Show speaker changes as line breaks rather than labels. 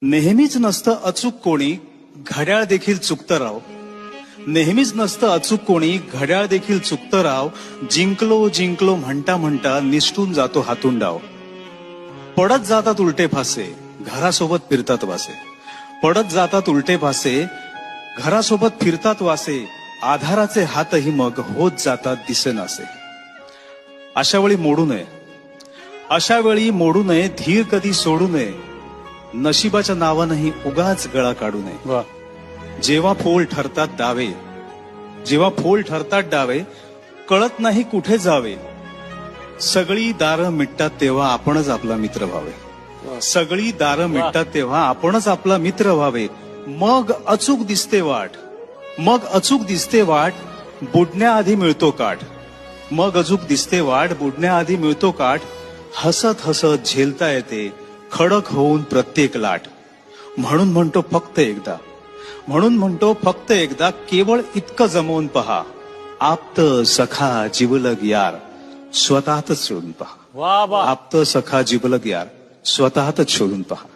नेहमीच नसतं अचूक कोणी, घड्याळ देखील चुकतं राव. नेहमीच नसतं अचूक कोणी, घड्याळ देखील चुकतं राव. जिंकलो जिंकलो म्हणता म्हणता निसटून जातो हातून डाव. पडत जातात उलटे फासे, घरासोबत फिरतात वासे. पडत जातात उलटे फासे, घरासोबत फिरतात वासे. आधाराचे हातही मग होत जातात दिसेनासे. अशा वेळी मोडू नये, अशा वेळी मोडू नये. धीर कधी सोडू नये, नशिबाच्या नावानंही उगाच गळा काढू नये. जेव्हा फोल ठरतात डावे, जेव्हा फोल ठरतात डावे, कळत नाही कुठे जावे. सगळी दारं मिटतात तेव्हा आपणच आपला मित्र व्हावे. सगळी दारं मिटतात तेव्हा आपणच आपला मित्र व्हावे. मग अचूक दिसते वाट, मग अचूक दिसते वाट, बुडण्याआधी मिळतो काठ. मग अचूक दिसते वाट, बुडण्याआधी मिळतो काठ. हसत हसत झेलता येते खडक होऊन प्रत्येक लाट. म्हणून म्हणतो फक्त एकदा, म्हणून म्हणतो फक्त एकदा, केवळ इतकं जमवून पहा. आप्त सखा जिवलग यार, स्वतःतच शोधून पहा.
वा वा.
आप्त सखा जिवलग यार, स्वतःतच शोधून पहा.